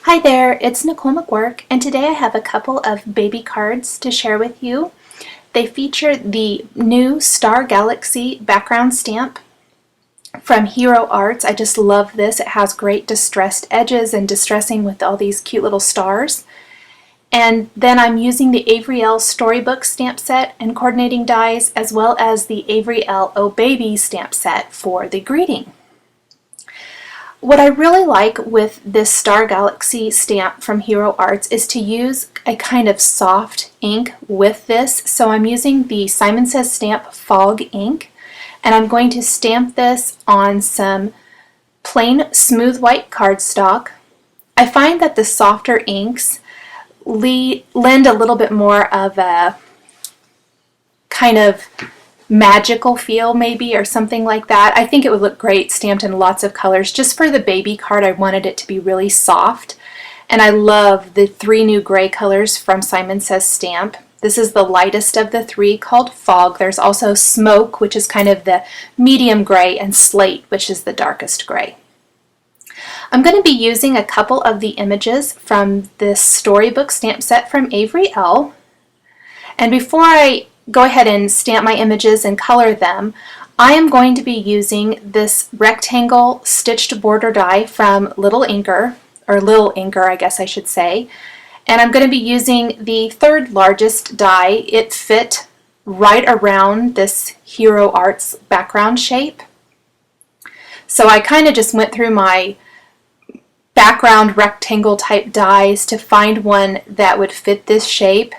Hi there, it's Nicole McWork, and today I have a couple of baby cards to share with you. They feature the new Star Galaxy background stamp from Hero Arts. I just love this. It has great distressed edges and distressing with all these cute little stars. And then I'm using the Avery Elle Storybook stamp set and coordinating dies, as well as the Avery Elle Oh Baby stamp set for the greeting. What I really like with this Star Galaxy stamp from Hero Arts is to use a kind of soft ink with this. So I'm using the Simon Says Stamp Fog ink, and I'm going to stamp this on some plain smooth white cardstock. I find that the softer inks lend a little bit more of a kind of magical feel maybe, or something like that. I think it would look great stamped in lots of colors. Just for the baby card, I wanted it to be really soft, and I love the three new gray colors from Simon Says Stamp. This is the lightest of the three, called Fog. There's also Smoke, which is kind of the medium gray, and Slate, which is the darkest gray. I'm going to be using a couple of the images from this Storybook stamp set from Avery Elle. And before I go ahead and stamp my images and color them, I am going to be using this rectangle stitched border die from Little Inker, or Little Inker I guess I should say, and I'm going to be using the third largest die. It fit right around this Hero Arts background shape. So I kind of just went through my background rectangle type dies to find one that would fit this shape.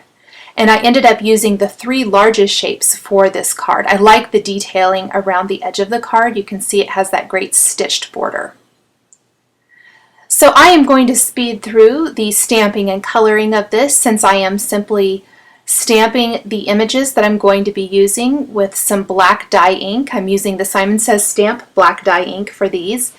And I ended up using the three largest shapes for this card. I like the detailing around the edge of the card. You can see it has that great stitched border. So I am going to speed through the stamping and coloring of this, since I am simply stamping the images that I'm going to be using with some black dye ink. I'm using the Simon Says Stamp black dye ink for these.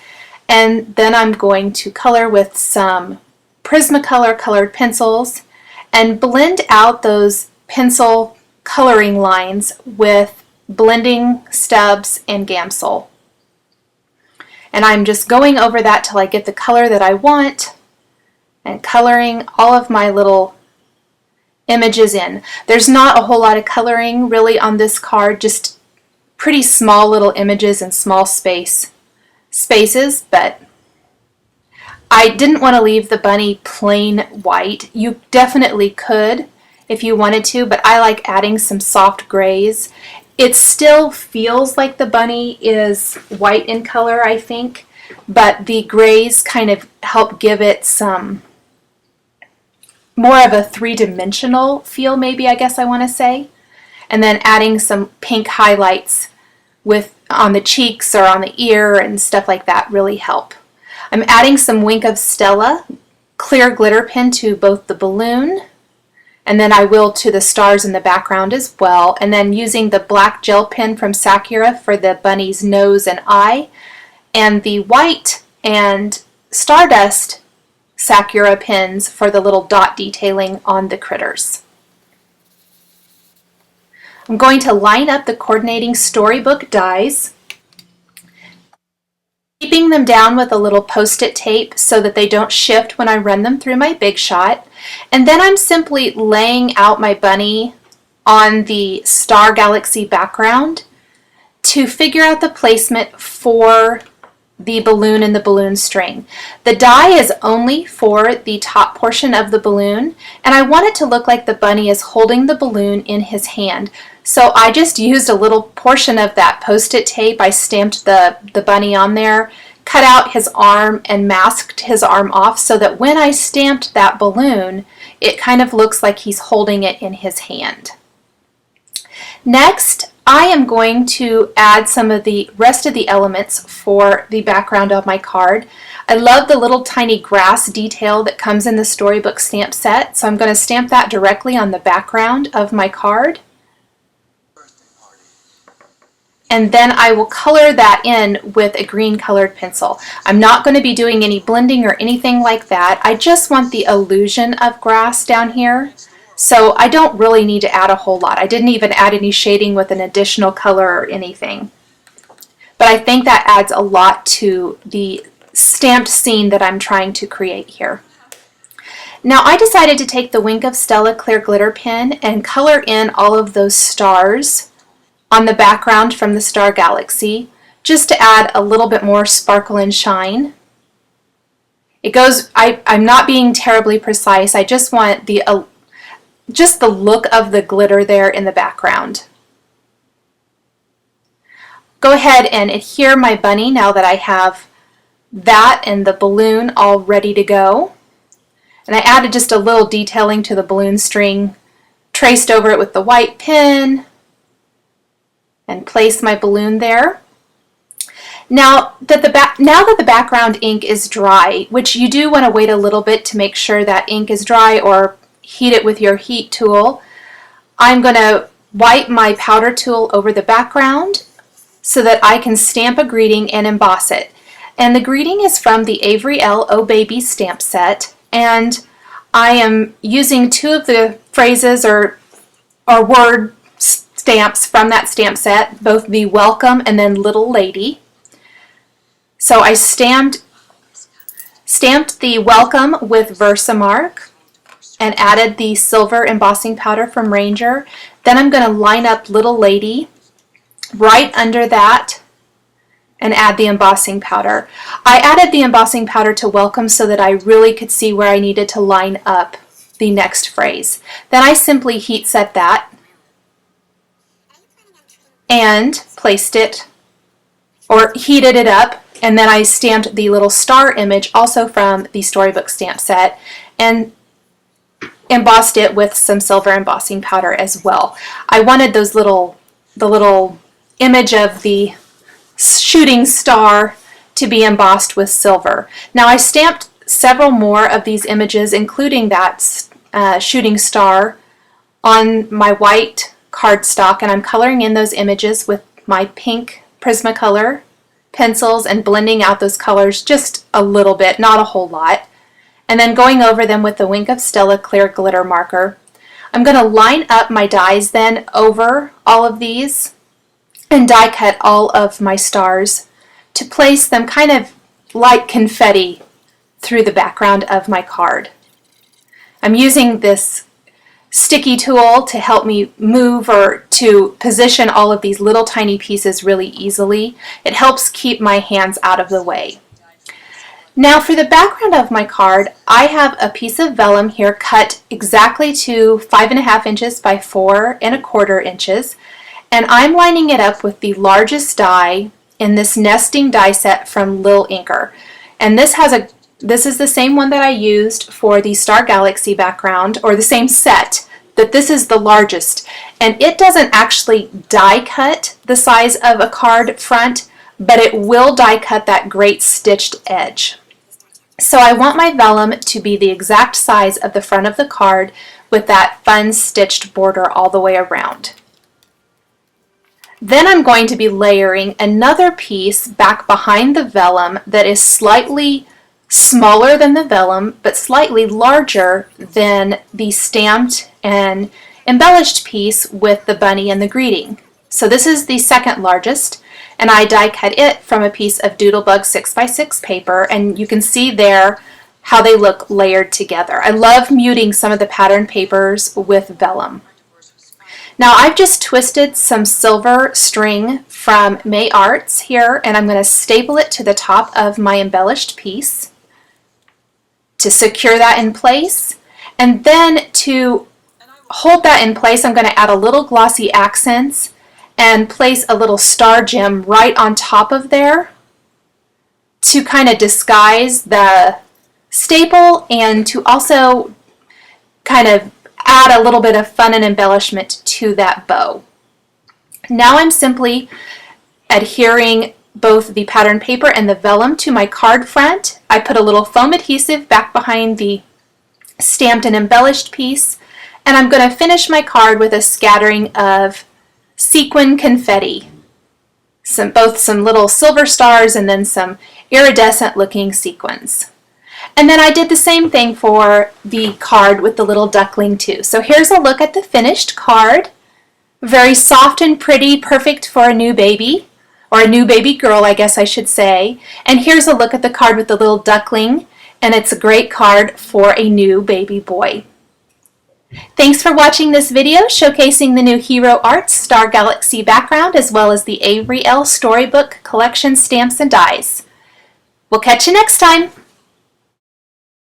And then I'm going to color with some Prismacolor colored pencils and blend out those pencil coloring lines with blending stubs and Gamsol. And I'm just going over that till I get the color that I want and coloring all of my little images in. There's not a whole lot of coloring really on this card, just pretty small little images and small spaces, but I didn't want to leave the bunny plain white. You definitely could if you wanted to, but I like adding some soft grays. It still feels like the bunny is white in color, I think, but the grays kind of help give it some more of a three-dimensional feel, maybe, I guess I want to say. And then adding some pink highlights on the cheeks or on the ear and stuff like that really help. I'm adding some Wink of Stella clear glitter pen to both the balloon, and then I will to the stars in the background as well, and then using the black gel pen from Sakura for the bunny's nose and eye, and the white and Stardust Sakura pens for the little dot detailing on the critters. I'm going to line up the coordinating Storybook dies, keeping them down with a little post-it tape so that they don't shift when I run them through my Big Shot. And then I'm simply laying out my bunny on the Star Galaxy background to figure out the placement for the balloon and the balloon string. The die is only for the top portion of the balloon, and I want it to look like the bunny is holding the balloon in his hand. So I just used a little portion of that post-it tape. I stamped the bunny on there, cut out his arm, and masked his arm off so that when I stamped that balloon, it kind of looks like he's holding it in his hand. Next, I am going to add some of the rest of the elements for the background of my card. I love the little tiny grass detail that comes in the Storybook stamp set, so I'm going to stamp that directly on the background of my card. And then I will color that in with a green colored pencil. I'm not going to be doing any blending or anything like that. I just want the illusion of grass down here. So I don't really need to add a whole lot. I didn't even add any shading with an additional color or anything. But I think that adds a lot to the stamped scene that I'm trying to create here. Now I decided to take the Wink of Stella clear glitter pen and color in all of those stars on the background from the star galaxy, just to add a little bit more sparkle and shine. It goes, I'm not being terribly precise, I just want just the look of the glitter there in the background. Go ahead and adhere my bunny now that I have that and the balloon all ready to go. And I added just a little detailing to the balloon string, traced over it with the white pen, and placed my balloon there. Now that the background ink is dry, which you do want to wait a little bit to make sure that ink is dry or heat it with your heat tool, I'm going to wipe my powder tool over the background so that I can stamp a greeting and emboss it. And the greeting is from the Avery Elle Oh Baby stamp set, and I am using two of the phrases or word stamps from that stamp set, both the welcome and then little lady. So I stamped the welcome with Versamark and added the silver embossing powder from Ranger. Then I'm going to line up little lady right under that and add the embossing powder. I added the embossing powder to welcome so that I really could see where I needed to line up the next phrase. Then I simply heat set that and placed it, or heated it up, and then I stamped the little star image also from the Storybook stamp set and embossed it with some silver embossing powder as well. I wanted the little image of the shooting star to be embossed with silver. Now I stamped several more of these images, including that shooting star, on my white cardstock, and I'm coloring in those images with my pink Prismacolor pencils and blending out those colors just a little bit, not a whole lot, and then going over them with the Wink of Stella clear glitter marker. I'm going to line up my dies then over all of these and die cut all of my stars to place them kind of like confetti through the background of my card. I'm using this sticky tool to help me move or to position all of these little tiny pieces really easily. It helps keep my hands out of the way. Now for the background of my card, I have a piece of vellum here cut exactly to 5.5 inches by 4.25 inches, and I'm lining it up with the largest die in this nesting die set from Lil Inker. And this is the same one that I used for the Star Galaxy background, or the same set, that this is the largest. And it doesn't actually die cut the size of a card front, but it will die cut that great stitched edge. So I want my vellum to be the exact size of the front of the card with that fun stitched border all the way around. Then I'm going to be layering another piece back behind the vellum that is slightly smaller than the vellum, but slightly larger than the stamped and embellished piece with the bunny and the greeting. So this is the second largest, and I die cut it from a piece of Doodlebug 6x6 paper, and you can see there how they look layered together. I love muting some of the pattern papers with vellum. Now I've just twisted some silver string from May Arts here, and I'm going to staple it to the top of my embellished piece to secure that in place. And then to hold that in place, I'm going to add a little glossy accents and place a little star gem right on top of there to kind of disguise the staple and to also kind of add a little bit of fun and embellishment to that bow. Now I'm simply adhering both the pattern paper and the vellum to my card front. I put a little foam adhesive back behind the stamped and embellished piece, and I'm going to finish my card with a scattering of sequin confetti. Both some little silver stars and then some iridescent looking sequins. And then I did the same thing for the card with the little duckling too. So here's a look at the finished card. Very soft and pretty, perfect for a new baby, or a new baby girl, I guess I should say. And here's a look at the card with the little duckling and it's a great card for a new baby boy. Thanks for watching this video showcasing the new Hero Arts Star Galaxy background as well as the Avery Elle Storybook collection stamps and dies. We'll catch you next time!